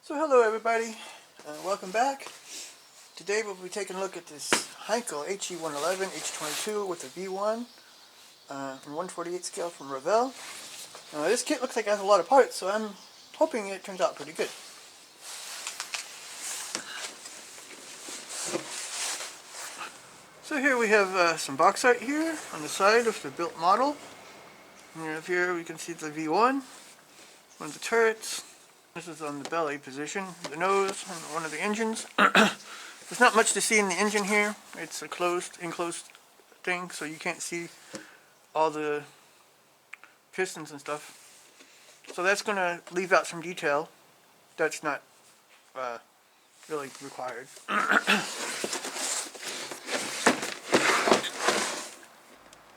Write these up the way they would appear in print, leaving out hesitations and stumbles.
So hello everybody, welcome back. Today we'll be taking a look at this Heinkel He-111 H-22 with a V1 and 1/48 scale from Revell. This kit looks like it has a lot of parts, so I'm hoping it turns out pretty good. So here we have some box art here on the side of the built model. And here we can see the V1, one of the turrets. This is on the belly position, the nose, and one of the engines. There's not much to see in the engine here. It's a enclosed thing, so you can't see all the pistons and stuff. So that's going to leave out some detail that's not really required.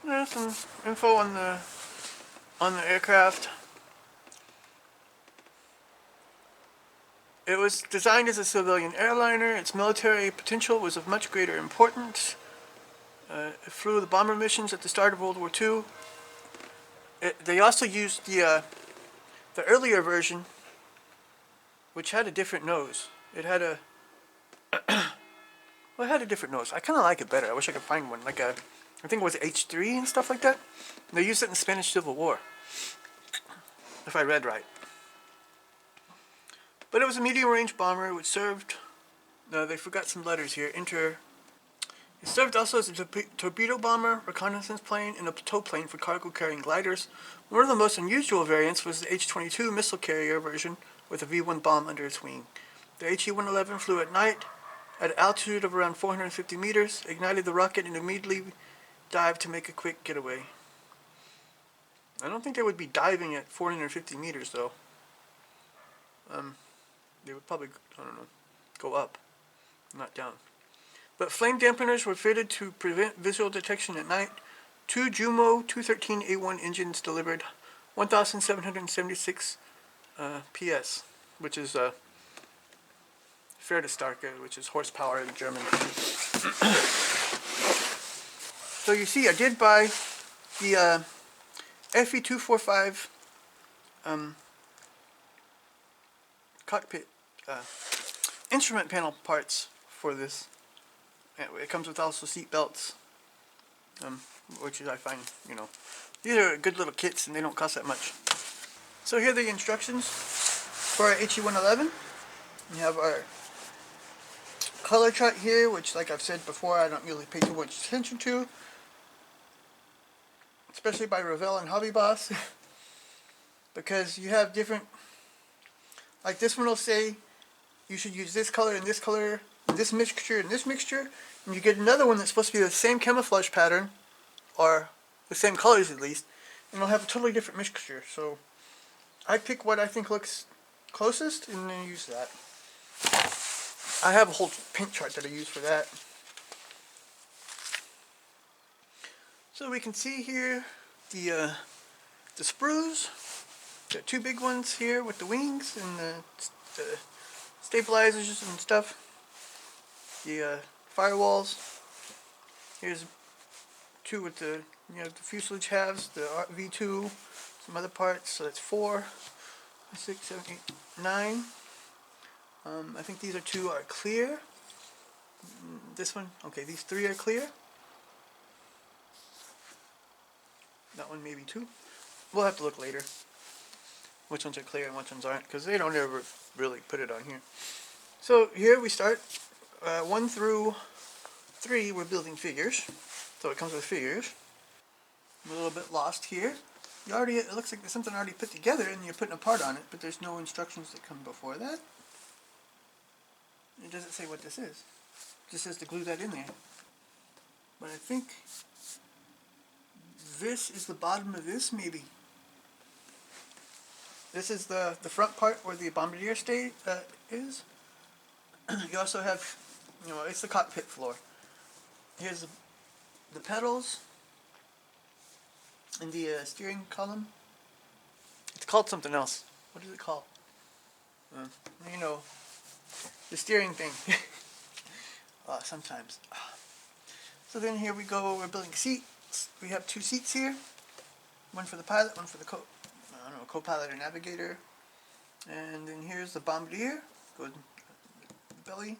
There's some info on the aircraft. It was designed as a civilian airliner. Its military potential was of much greater importance. It flew the bomber missions at the start of World War II. They also used the earlier version, which had a different nose. It had a well, it had a different nose. I kind of like it better. I wish I could find one. Like I think it was H3 and stuff like that. They used it in the Spanish Civil War, if I read right. But it was a medium-range bomber which served, they forgot some letters here, It served also as a torpedo bomber, reconnaissance plane, and a tow plane for cargo-carrying gliders. One of the most unusual variants was the H-22 missile carrier version with a V1 bomb under its wing. The He-111 flew at night at an altitude of around 450 meters, ignited the rocket, and immediately dived to make a quick getaway. I don't think they would be diving at 450 meters, though. They would probably, I don't know, go up, not down. But flame dampeners were fitted to prevent visual detection at night. Two Jumo 213A1 engines delivered 1,776 PS, which is Starke, which is horsepower in German. So you see, I did buy the FE245 cockpit instrument panel parts for this. It comes with also seat belts, which I find, these are good little kits and they don't cost that much. So here are the instructions for our He-111. We have our color chart here, which, like I've said before, I don't really pay too much attention to, especially by Revell and Hobby Boss, because you have different, like this one will say you should use this color and this color, and this mixture and this mixture, and you get another one that's supposed to be the same camouflage pattern, or the same colors at least, and it'll have a totally different mixture. So I pick what I think looks closest and then use that. I have a whole paint chart that I use for that. So we can see here the sprues. Got two big ones here with the wings and the stabilizers and stuff. The firewalls. Here's two with the the fuselage halves, the V2, some other parts. So that's 4, 6, 7, 8, 9. I think these two are clear. This one, okay, these 3 are clear. That one maybe 2. We'll have to look later which ones are clear and which ones aren't, because they don't ever really put it on here. So here we start 1 through 3. We're building figures, so it comes with figures. I'm a little bit lost here. It looks like there's something already put together and you're putting a part on it, but there's no instructions that come before that. It doesn't say what this is. It just says to glue that in there. But I think this is the bottom of this, maybe. This is the front part where the bombardier is. You also have, it's the cockpit floor. Here's the pedals and the steering column. It's called something else. What is it called? The steering thing. Sometimes. So then here we go, we're building seats. We have 2 seats here. One for the pilot, one for the co-pilot or navigator. And then here's the bombardier. Goes the belly,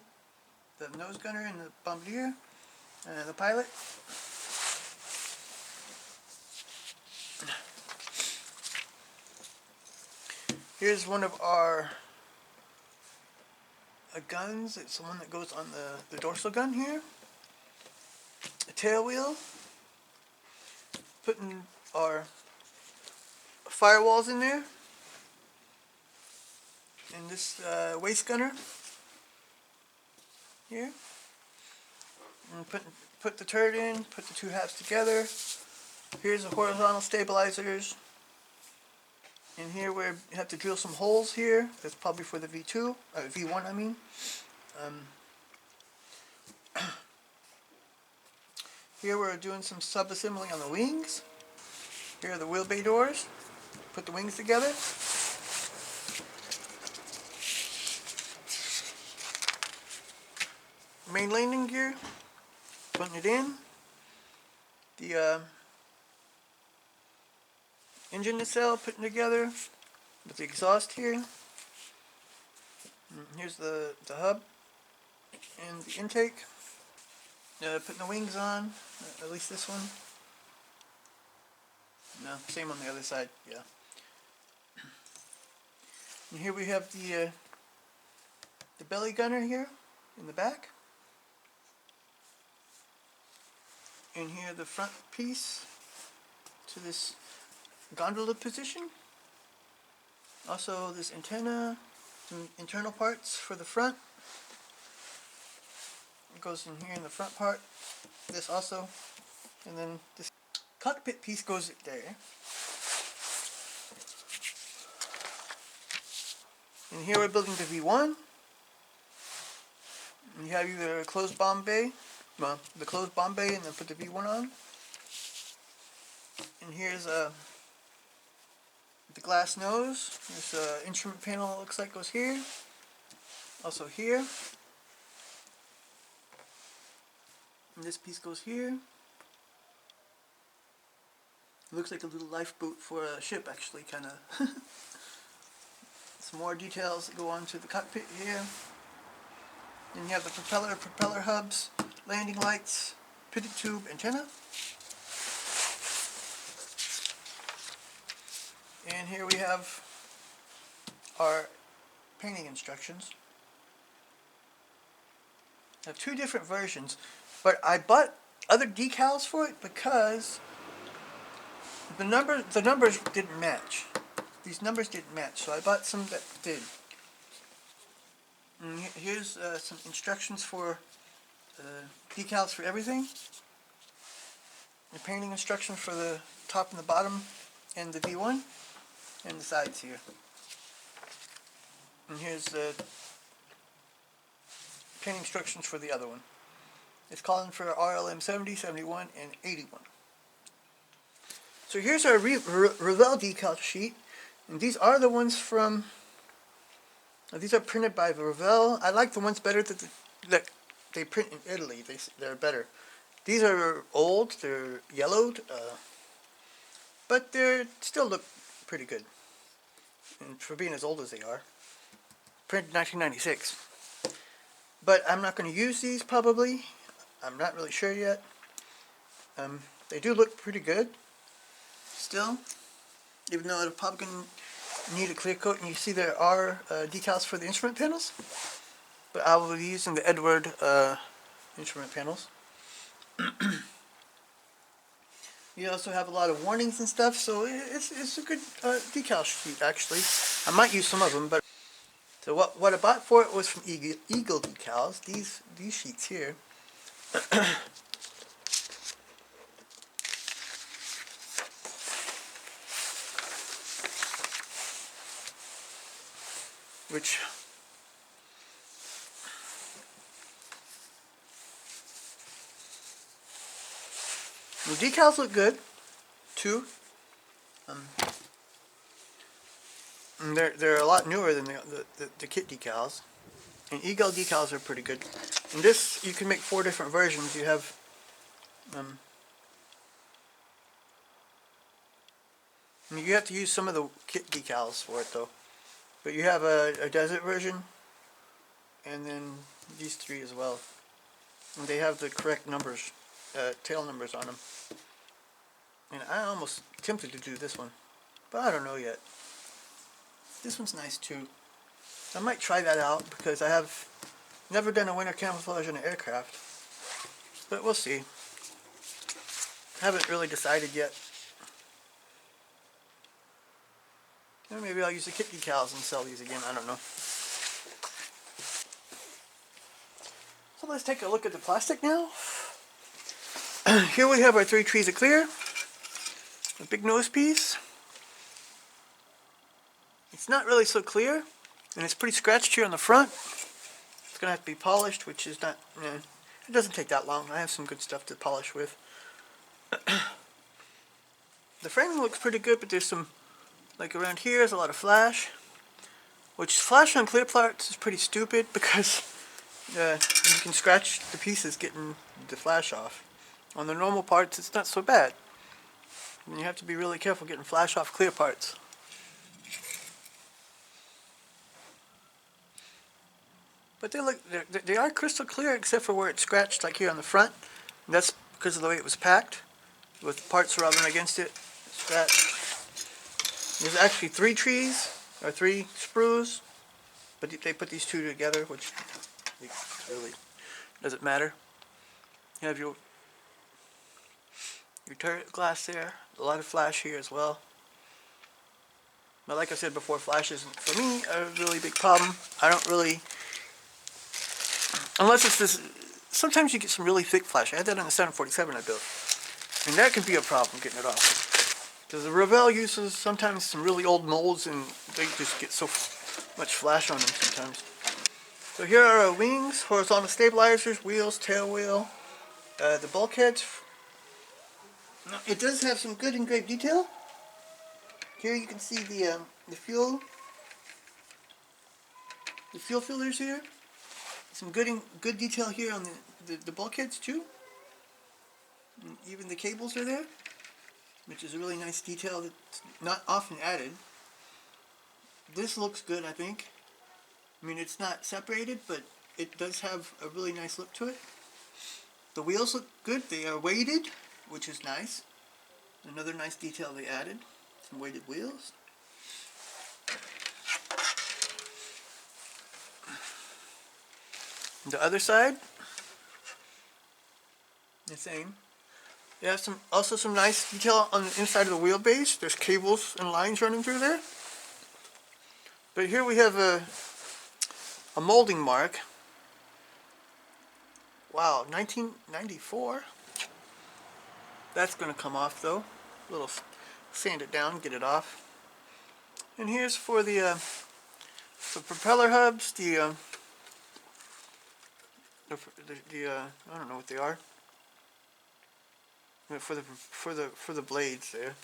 the nose gunner, and the bombardier, the pilot. Here's one of our guns. It's the one that goes on the dorsal gun here. A tail wheel. Putting our firewalls in there. And this waist gunner here. And put the turret in, put the two halves together. Here's the horizontal stabilizers. In here we have to drill some holes here. That's probably for the V2, V1 I mean. Here we're doing some sub-assembling on the wings. Here are the wheel bay doors. Put the wings together. Main landing gear. Putting it in. The engine nacelle putting together with the exhaust here. And here's the hub and the intake. Putting the wings on, at least this one. No, same on the other side, yeah. And here we have the belly gunner here in the back. And here the front piece to this gondola position. Also this antenna, some internal parts for the front. It goes in here in the front part. This also. And then this cockpit piece goes there. And here we're building the V1. And you have either a closed bomb bay, well, the closed bomb bay, and then put the V1 on. And here's the glass nose. This instrument panel looks like goes here. Also here. And this piece goes here. It looks like a little lifeboat for a ship, actually, kind of. Some more details that go on to the cockpit here. Then you have the propeller hubs, landing lights, pitted tube antenna. And here we have our painting instructions. I have two different versions, but I bought other decals for it because the numbers didn't match. These numbers didn't match, so I bought some that did. And here's some instructions for decals for everything. The painting instructions for the top and the bottom and the V1 and the sides here. And here's the painting instructions for the other one. It's calling for RLM 70, 71, and 81. So here's our Revell decal sheet. And these are the ones from, these are printed by Revell. I like the ones better that they print in Italy. They're better. These are old, they're yellowed, but they still look pretty good. And for being as old as they are. Printed in 1996. But I'm not going to use these probably. I'm not really sure yet. They do look pretty good still, even though it'll probably going to need a clear coat, and you see there are decals for the instrument panels, but I will be using the Edward instrument panels. You also have a lot of warnings and stuff, so it's a good decal sheet actually. I might use some of them, but so what I bought for it was from Eagle Decals. These sheets here. Which the decals look good too. And they're a lot newer than the kit decals. And Eagle decals are pretty good. And this, you can make 4 different versions. You have you have to use some of the kit decals for it though. But you have a desert version, and then these 3 as well. And they have the correct numbers, tail numbers on them. And I'm almost tempted to do this one, but I don't know yet. This one's nice too. I might try that out because I have never done a winter camouflage on an aircraft, but we'll see. Haven't really decided yet. Or maybe I'll use the kit decals and sell these again, I don't know. So let's take a look at the plastic now. Here we have our 3 trees of clear. A big nose piece. It's not really so clear, and it's pretty scratched here on the front. It's going to have to be polished, which is not, it doesn't take that long. I have some good stuff to polish with. The framing looks pretty good, but there's some, like around here, there's a lot of flash. Which flash on clear parts is pretty stupid because you can scratch the pieces getting the flash off. On the normal parts, it's not so bad. And you have to be really careful getting flash off clear parts. But they are crystal clear except for where it's scratched, like here on the front. And that's because of the way it was packed, with parts rubbing against it. Scratched. There's actually 3 trees, or 3 sprues, but they put these 2 together, which really doesn't matter. You have your turret glass there, a lot of flash here as well. But like I said before, flash isn't, for me, a really big problem. I don't really, unless it's this, sometimes you get some really thick flash. I had that on the 747 I built, and that can be a problem getting it off. Because the Revell uses sometimes some really old molds, and they just get so much flash on them sometimes. So here are our wings, horizontal stabilizers, wheels, tail wheel, the bulkheads. Now, it does have some good engraved detail. Here you can see the fuel fillers here. Some good detail here on the bulkheads too. And even the cables are there, which is a really nice detail that's not often added. This looks good, I think. I mean, it's not separated, but it does have a really nice look to it. The wheels look good. They are weighted, which is nice. Another nice detail they added. Some weighted wheels. The other side, the same. They have also some nice detail on the inside of the wheelbase. There's cables and lines running through there. But here we have a molding mark. Wow, 1994. That's going to come off though. A little sand it down, get it off. And here's for the propeller hubs. I don't know what they are. For the blades there.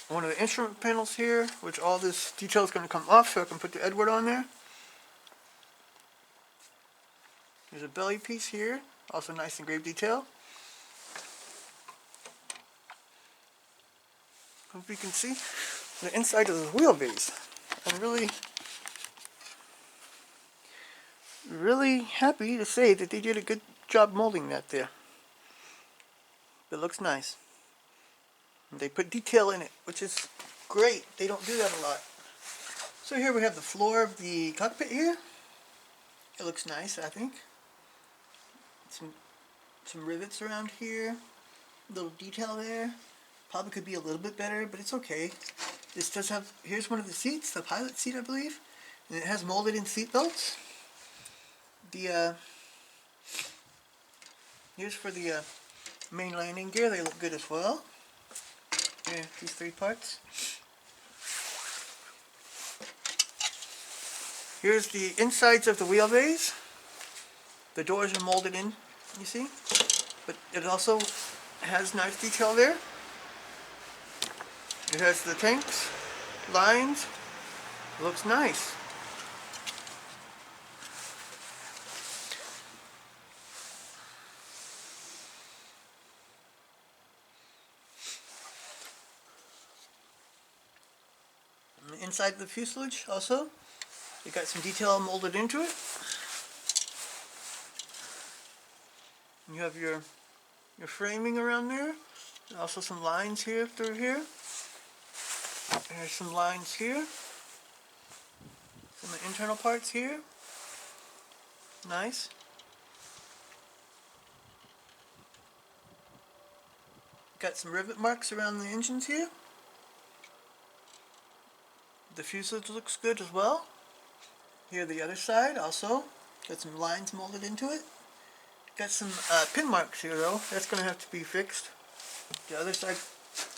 One of the instrument panels here, which all this detail is going to come off, so I can put the Edward on there. There's a belly piece here, also nice engraved detail. Hope you can see the inside of the wheelbase. I'm really happy to say that they did a good job molding that there. It looks nice. And they put detail in it, which is great. They don't do that a lot. So here we have the floor of the cockpit here. It looks nice, I think. Some rivets around here. Little detail there. Probably could be a little bit better, but it's okay. This does have, here's one of the seats, the pilot seat I believe. And it has molded in seat belts. Here's for the main landing gear. They look good as well. Yeah, these 3 parts. Here's the insides of the wheelbase. The doors are molded in, you see? But it also has nice detail there. It has the tanks, lines. It looks nice. Inside the fuselage also, you got some detail molded into it. You have your framing around there. And also some lines here through here. There's some lines here. Some of the internal parts here. Nice. Got some rivet marks around the engines here. The fuselage looks good as well. Here the other side also. Got some lines molded into it. Got some pin marks here though. That's going to have to be fixed. The other side,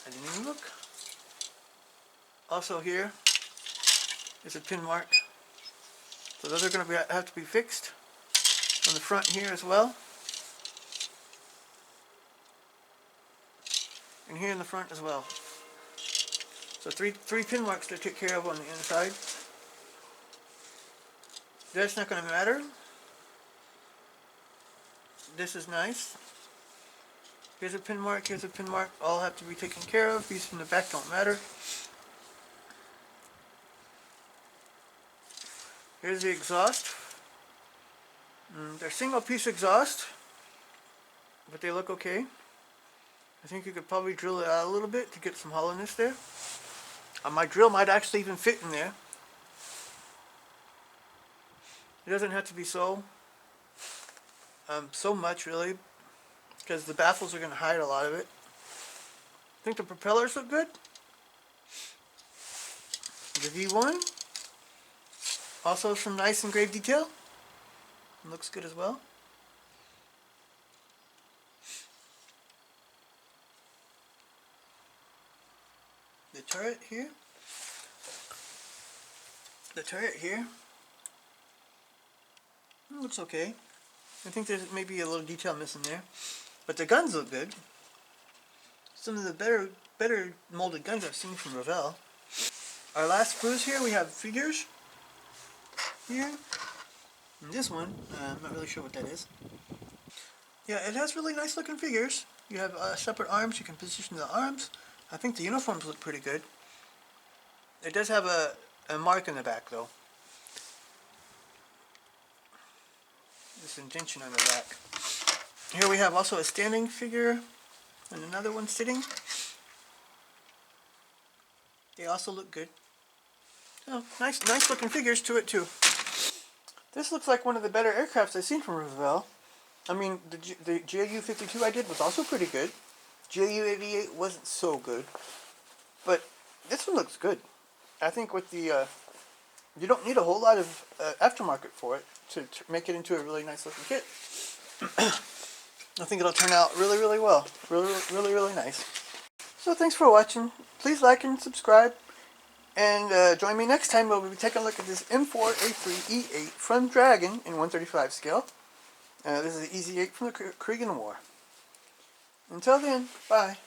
I didn't even look. Also here is a pin mark. So those are going to have to be fixed. On the front here as well. And here in the front as well. So three pin marks to take care of on the inside. That's not going to matter. This is nice. Here's a pin mark, here's a pin mark. All have to be taken care of. These from the back don't matter. Here's the exhaust. They're single piece exhaust, but they look okay. I think you could probably drill it out a little bit to get some hollowness there. My drill might actually even fit in there. It doesn't have to be so much really, because the baffles are going to hide a lot of it. I think the propellers look good. The V1, also some nice engraved detail. It looks good as well. The turret here. Looks okay. I think there's maybe a little detail missing there, but the guns look good. Some of the better molded guns I've seen from Revell. Our last sprues here, we have figures here. And this one, I'm not really sure what that is. Yeah, it has really nice looking figures. You have separate arms, you can position the arms. I think the uniforms look pretty good. It does have a mark in the back though. This indentation on the back. Here we have also a standing figure and another one sitting. They also look good. Oh, nice looking figures to it too. This looks like one of the better aircrafts I've seen from Revell. I mean, the Ju-52 I did was also pretty good. Ju-88 wasn't so good, but this one looks good. I think with the you don't need a whole lot of aftermarket for it to make it into a really nice looking kit. I think it'll turn out really, really well. Really nice. So thanks for watching. Please like and subscribe. And join me next time where we'll be taking a look at this M4A3E8 from Dragon in 135 scale. This is the EZ8 from the Korean War. Until then, bye.